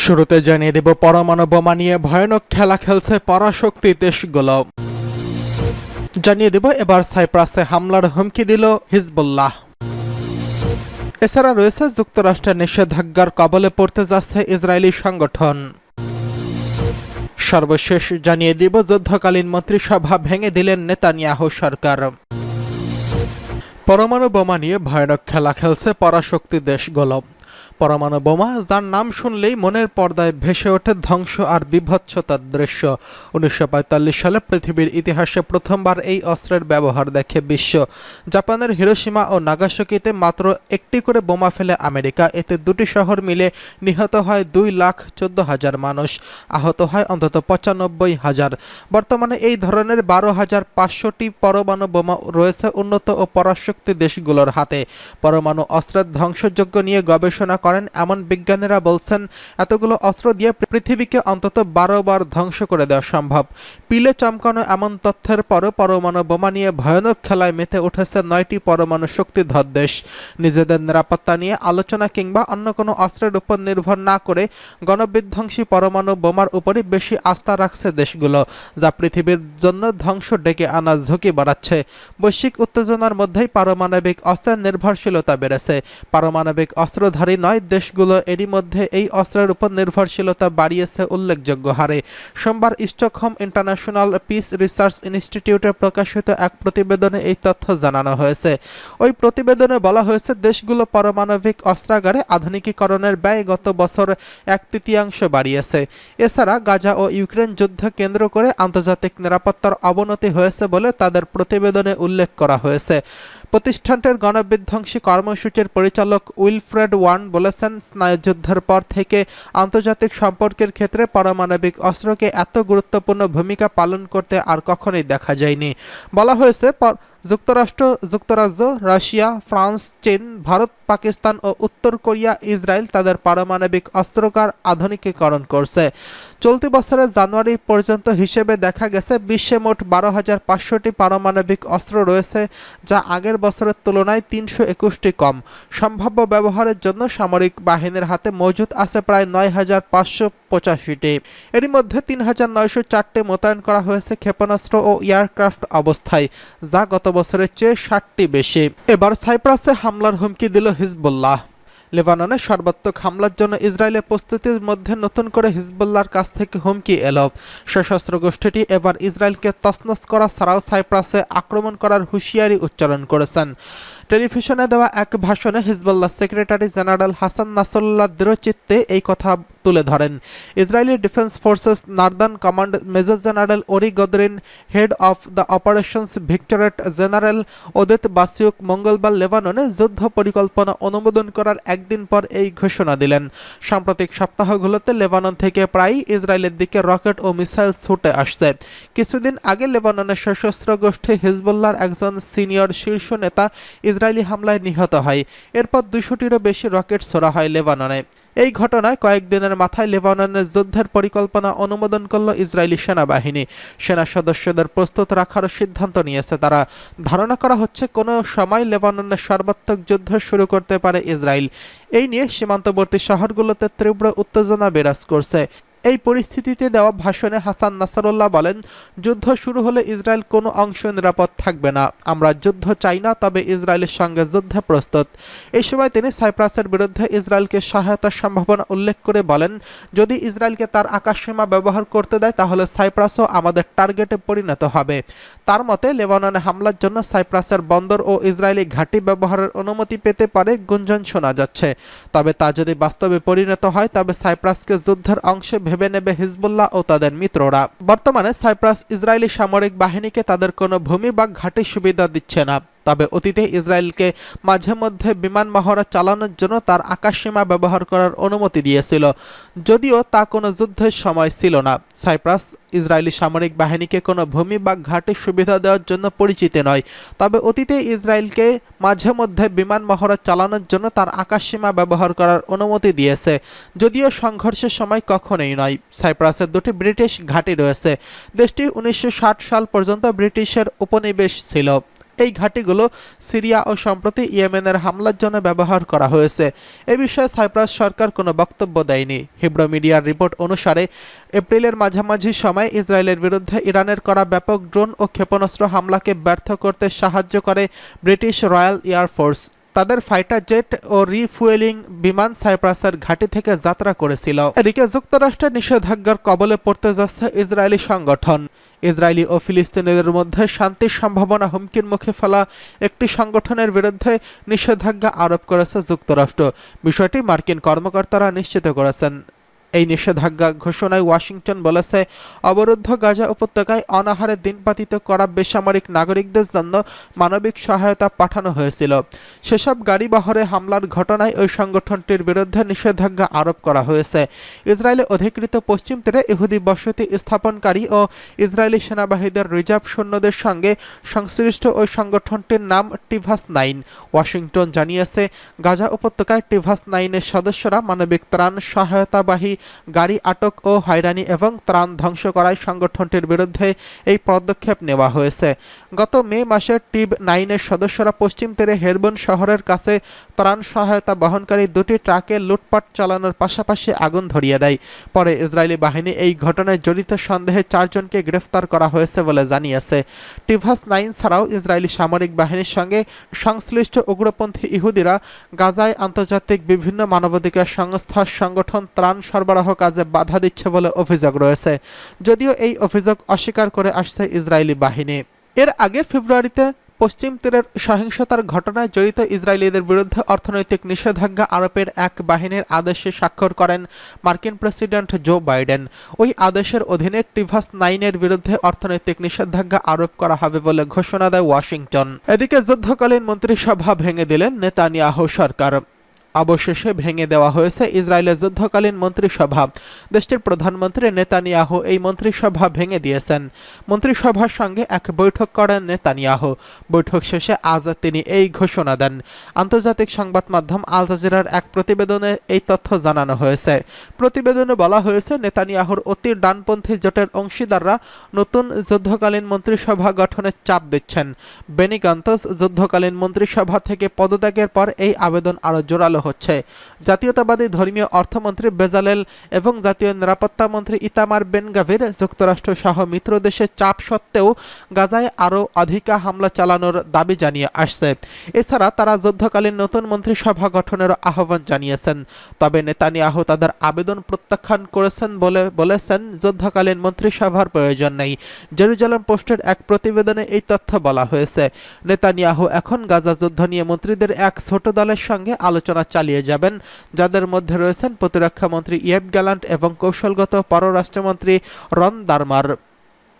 শুরুতে জানিয়ে দেব পরমাণু বোমা নিয়ে ভয়ানক খেলা খেলছে পরাশক্তি দেশগুলো। জানিয়ে দেব এবার সাইপ্রাসে হামলার হুমকি দিল হিজবুল্লাহ। এছাড়া রয়েছে যুক্তরাষ্ট্রের নিষেধাজ্ঞার কবলে পড়তে যাচ্ছে ইসরায়েলি সংগঠন। সর্বশেষ জানিয়ে দিব যুদ্ধকালীন মন্ত্রিসভা ভেঙে দিলেন নেতানিয়াহু সরকার। পরমাণু বোমা নিয়ে ভয়ানক খেলা খেলছে পরাশক্তি দেশগুলো। পরমাণু বোমা যার নাম শুনলেই মনের পর্দায় ভেসে ওঠে ধ্বংস আর বিভৎসতার দৃশ্য। 1945 সালে পৃথিবীর ইতিহাসে প্রথমবার এই অস্ত্রের ব্যবহার দেখে বিশ্ব। জাপানের হিরোশিমা ও নাগাসাকিতে মাত্র একটি করে বোমা ফেলে আমেরিকা। এতে দুটি শহর মিলে নিহত হয় 2,14,000 মানুষ, আহত হয় অন্তত 95,000। বর্তমানে এই ধরনের 12,500টি পরমাণু বোমা রয়েছে উন্নত ও পরাশক্তি দেশগুলোর হাতে। পরমাণু অস্ত্রের ধ্বংসযোগ্য নিয়ে গবেষণা করেন এমন বিজ্ঞানীরা বলছেন, এতগুলো অস্ত্র দিয়ে পৃথিবীকে অন্তত 12 বার ধ্বংস করে দেওয়া সম্ভব। পিলে চমকানো এমন তথ্যের পরও পরমাণু বোমা নিয়ে ভয়ানক খেলায় মেতে উঠেছে 9টি পরমাণু শক্তিধর দেশ। নিজেদের নিরাপত্তা নিয়ে আলোচনা কিংবা অন্য কোনো অস্ত্রের উপর নির্ভর না করে গণবিধ্বংসী পরমাণু বোমার উপরই বেশি আস্থা রাখছে দেশগুলো, যা পৃথিবীর জন্য ধ্বংস ডেকে আনার ঝুঁকি বাড়াচ্ছে। বৈশ্বিক উত্তেজনার মধ্যেই পারমাণবিক অস্ত্রের নির্ভরশীলতা বেড়েছে। পারমাণবিক অস্ত্রধারী নয় দেশগুলো এরই মধ্যে এই অস্ত্রের উপর নির্ভরশীলতা বাড়িয়েছে উল্লেখযোগ্য হারে। সোমবার স্টকহোম ইন্টারন্যাশনাল পিস রিসার্চ ইনস্টিটিউটে প্রকাশিত এক প্রতিবেদনে এই তথ্য জানানো হয়েছে। ওই প্রতিবেদনে বলা হয়েছে, দেশগুলো পারমাণবিক অস্ত্রাগারে আধুনিকীকরণের ব্যয় গত বছর 1/3 বাড়িয়েছে। এছাড়া গাজা ও ইউক্রেন যুদ্ধ কেন্দ্র করে আন্তর্জাতিক নিরাপত্তার অবনতি হয়েছে বলে তাদের প্রতিবেদনে উল্লেখ করা হয়েছে। প্রতিষ্ঠানটির গণবিধ্বংসী কর্মসূচির পরিচালক উইলফ্রেড ওয়ার্ন বলেছেন, স্নায়ুযুদ্ধের পর থেকে আন্তর্জাতিক সম্পর্কের ক্ষেত্রে পারমাণবিক অস্ত্রকে এত গুরুত্বপূর্ণ ভূমিকা পালন করতে আর কখনোই দেখা যায়নি। বলা হয়েছে, যুক্তরাজ্য, রাশিয়া, ফ্রান্স, চীন, ভারত, পাকিস্তান ও উত্তর কোরিয়া, ইসরায়েল তাদের পারমাণবিক অস্ত্রাগার আধুনিকীকরণ করছে। চলতি বছরের জানুয়ারি পর্যন্ত হিসেবে দেখা গেছে বিশ্বে মোট 12,500টি পারমাণবিক অস্ত্র রয়েছে, যা আগের বছরের তুলনায় 321টি কম। সম্ভাব্য ব্যবহারের জন্য সামরিক বাহিনীর হাতে মজুদ আছে প্রায় 9,585টি। এরই মধ্যে 3,904টি মোতায়েন করা হয়েছে ক্ষেপণাস্ত্র ও এয়ারক্রাফট অবস্থায়, যা গত বছরের চেয়ে 60টি বেশি। এবার সাইপ্রাসে হামলার হুমকি দিল হিজবুল্লাহ। লেবাননে সর্বাত্মক হামলার জন্য ইসরায়েলের প্রস্তুতির মধ্যে নতুন করে হিজবুল্লাহর কাছ থেকে হুমকি এলো। সশস্ত্র গোষ্ঠীটি এবার ইসরায়েলকে তছনছ করা ছাড়াও সাইপ্রাসে আক্রমণ করার হুঁশিয়ারি উচ্চারণ করেছেন। টেলিভিশনে দেওয়া এক ভাষণে Hezbollah secretary general Hassan Nasrallah দৃঢ়চিত্তে এই কথা তুলে ধরেন। Israeli defence forces northern command major general Ori Gordin, head of the operations directorate general Oded Basiuk মঙ্গলবার লেবাননে যুদ্ধ পরিকল্পনা অনুমোদন করার একদিন পর এই ঘোষণা দিলেন। সাম্প্রতিক সপ্তাহগুলোতে লেবানন থেকে প্রায়ই ইসরায়েলের দিকে রকেট ও মিসাইল ছুটে আসছে। কিছুদিন আগে লেবাননের সশস্ত্র গোষ্ঠী হিজবুল্লাহর একজন সিনিয়র শীর্ষ নেতা ইসরায়েলি হামলায় নিহত হয়। এরপর 200টিরও বেশি রকেট ছোড়া হয় লেবাননে। এই ঘটনায় কয়েকদিনের মাথায় লেবাননের যুদ্ধের পরিকল্পনা অনুমোদন করল ইসরায়েলি সেনাবাহিনী। সেনা সদস্যদের প্রস্তুত রাখারও সিদ্ধান্ত নিয়েছে তারা। ধারণা করা হচ্ছে, কোনো সময় লেবাননের সর্বাত্মক যুদ্ধ শুরু করতে পারে ইসরায়েল। এই নিয়ে সীমান্তবর্তী শহরগুলোতে তীব্র উত্তেজনা বিরাজ করছে। এই পরিস্থিতিতে দেওয়া ভাষণে হাসান নাসরুল্লাহ বলেন, যুদ্ধ শুরু হলে ইসরায়েল কোনো অংশ নিরাপদ থাকবে না। আমরা যুদ্ধ চাই না, তবে ইসরায়েলের সঙ্গে যুদ্ধে প্রস্তুত। এই সময় তিনি সাইপ্রাসের বিরুদ্ধে ইসরায়েলকে সহায়তার সম্ভাবনা উল্লেখ করে বলেন, যদি ইসরায়েলকে তার আকাশসীমা ব্যবহার করতে দেয় তাহলে সাইপ্রাসও আমাদের টার্গেটে পরিণত হবে। তার মতে, লেবাননে হামলার জন্য সাইপ্রাসের বন্দর ও ইসরায়েলি ঘাঁটি ব্যবহারের অনুমতি পেতে পারে গুঞ্জন শোনা যাচ্ছে। তবে তা যদি বাস্তবে পরিণত হয়, তবে সাইপ্রাসকে যুদ্ধের অংশে ভেবে নেবে হিজবুল্লাহ ও তাদের মিত্ররা। বর্তমানে সাইপ্রাস ইসরায়েলি সামরিক বাহিনীকে তাদের কোনো ভূমি বা ঘাঁটি সুবিধা দিচ্ছে না। তবে অতীতে ইসরায়েলকে মাঝে মধ্যে বিমান মহড়া চালানোর জন্য তার আকাশসীমা ব্যবহার করার অনুমতি দিয়েছিল, যদিও তা কোনো যুদ্ধের সময় ছিল না। সাইপ্রাস ইসরায়েলি সামরিক বাহিনীকে কোনো ভূমি বা ঘাঁটির সুবিধা দেওয়ার জন্য পরিচিত নয়। তবে অতীতে ইসরায়েলকে মাঝে মধ্যে বিমান মহড়া চালানোর জন্য তার আকাশসীমা ব্যবহার করার অনুমতি দিয়েছে, যদিও সংঘর্ষের সময় কখনোই নয়। সাইপ্রাসের 2টি ব্রিটিশ ঘাঁটি রয়েছে। দেশটি 1960 সাল পর্যন্ত ব্রিটিশের উপনিবেশ ছিল। এই ঘাঁটিগুলো সিরিয়া ও সম্প্রতি ইয়েমেনের হামলার জন্য ব্যবহার করা হয়েছে। এ বিষয়ে সাইপ্রাস সরকার কোনো বক্তব্য দেয়নি। হিব্রু মিডিয়ার রিপোর্ট অনুসারে এপ্রিলের মাঝামাঝি সময় ইসরায়েলের বিরুদ্ধে ইরানের করা ব্যাপক ড্রোন ও ক্ষেপণাস্ত্র হামলাকে ব্যর্থ করতে সাহায্য করে ব্রিটিশ রয়্যাল এয়ার ফোর্স। তাদের ফাইটার জেট ও রিফুয়েলিং বিমান সাইপ্রাসের ঘাঁটি থেকে যাত্রা করেছিল। এদিকে যুক্তরাষ্ট্রের নিষেধাজ্ঞার কবলে পড়তে যাচ্ছে ইসরায়েলি সংগঠন। ইসরায়েলি ও ফিলিস্তিনিদের মধ্যে শান্তির সম্ভাবনা হুমকির মুখে ফেলা একটি সংগঠনের বিরুদ্ধে নিষেধাজ্ঞা আরোপ করেছে যুক্তরাষ্ট্র। বিষয়টি মার্কিন কর্মকর্তারা নিশ্চিত করেছেন। এই নিষেধাজ্ঞা ঘোষণায় ওয়াশিংটন বলেছে, অবরুদ্ধ গাজা উপত্যকায় অনাহারে দিনপাতিত করা বেসামরিক নাগরিকদের জন্য মানবিক সহায়তা পাঠানো হয়েছিল। সেসব গাড়ি বহরে হামলার ঘটনায় ওই সংগঠনটির বিরুদ্ধে নিষেধাজ্ঞা আরোপ করা হয়েছে। ইসরায়েলে অধিকৃত পশ্চিম তীরে ইহুদি বসতি স্থাপনকারী ও ইসরায়েলি সেনাবাহিনীর রিজার্ভ সৈন্যদের সঙ্গে সংশ্লিষ্ট ওই সংগঠনটির নাম টিভাস-9। ওয়াশিংটন জানিয়েছে, গাজা উপত্যকায় টিভাস-9-এর সদস্যরা মানবিক ত্রাণ সহায়তাবাহী গাড়ি আটক ও হয়রানি এবং ত্রাণ ধ্বংস করায় সংগঠনটির বিরুদ্ধে এই পদক্ষেপ নেওয়া হয়েছে। গত মে মাসে টিভ-9-এর সদস্যরা পশ্চিম তীরে হেরবন শহরের কাছে ত্রাণ সহায়তা বহনকারী দুটি ট্রাকে লুটপাট চালানোর পাশাপাশি আগুন ধরিয়ে দেয়। পরে ইসরায়েলি বাহিনী এই ঘটনায় জড়িত সন্দেহে 4 জনকে গ্রেফতার করা হয়েছে বলে জানিয়েছে। টিভাস-9 ছাড়াও ইসরায়েলি সামরিক বাহিনীর সঙ্গে সংশ্লিষ্ট উগ্রপন্থী ইহুদিরা গাজায় আন্তর্জাতিক বিভিন্ন মানবাধিকার সংস্থা সংগঠন ত্রাণ সরবরাহ কাজে বাধা দিচ্ছে বলে অভিযোগ রয়েছে, যদিও এই অভিযোগ অস্বীকার করে আসছে ইসরায়েলি বাহিনী। এর আগে ফেব্রুয়ারিতে পশ্চিম তীরের সহিংসতার ঘটনায় জড়িত ইসরায়েলিদের বিরুদ্ধে অর্থনৈতিক নিষেধাজ্ঞা আরোপের এক বাহিনীর আদেশে স্বাক্ষর করেন মার্কিন প্রেসিডেন্ট জো বাইডেন। ওই আদেশের অধীনে টিভাস-9-এর বিরুদ্ধে অর্থনৈতিক নিষেধাজ্ঞা আরোপ করা হবে বলে ঘোষণা দেয় ওয়াশিংটন। এদিকে যুদ্ধকালীন মন্ত্রিসভা ভেঙে দিলেন নেতানিয়াহু সরকার। অবশেষে ভেঙে দেওয়া হয়েছে ইসরায়েলের যুদ্ধকালীন মন্ত্রিসভা। দেশটির প্রধানমন্ত্রী নেতানিয়াহু এই মন্ত্রিসভা ভেঙে দিয়েছেন। মন্ত্রিসভার সঙ্গে এক বৈঠক করেন নেতানিয়াহু। বৈঠক শেষে আজ তিনি এই ঘোষণা দেন। আন্তর্জাতিক সংবাদ মাধ্যম আল জাজিরার এক প্রতিবেদনে এই তথ্য জানানো হয়েছে। প্রতিবেদনে বলা হয়েছে, নেতানিয়াহুর অতি ডানপন্থী জোটের অংশীদাররা নতুন যুদ্ধকালীন মন্ত্রিসভা গঠনের চাপ দিচ্ছেন। বেনি গান্তজ যুদ্ধকালীন মন্ত্রিসভা থেকে পদত্যাগের পর এই আবেদন আরও জোরালো হচ্ছে। জাতীয়তাবাদী ধর্মীয় অর্থমন্ত্রী বেজালেল এবং জাতীয় নিরাপত্তা মন্ত্রী ইতামার বেন-গাভির যুক্তরাষ্ট্র সহ মিত্র দেশের চাপ সত্ত্বেও গাজায় আরও অধিক হামলা চালানোর দাবি জানিয়ে আসছে। এছাড়া তারা যুদ্ধকালীন নতুন মন্ত্রিসভা গঠনের আহ্বান জানিয়েছেন। তবে নেতানিয়াহু তাদের আবেদন প্রত্যাখ্যান করেছেন বলেছেন যুদ্ধকালীন মন্ত্রিসভার প্রয়োজন নেই। জেরুজালেম পোস্টের এক প্রতিবেদনে এই তথ্য বলা হয়েছে। নেতানিয়াহু এখন গাজা যুদ্ধ নিয়ে মন্ত্রীদের এক ছোট দলের সঙ্গে আলোচনা চালিয়ে যাবেন, যাদের মধ্যে রয়েছেন প্রতিরক্ষা মন্ত্রী ইয়েভ গ্যালান্ট এবং কৌশলগত পররাষ্ট্রমন্ত্রী রন দারমার।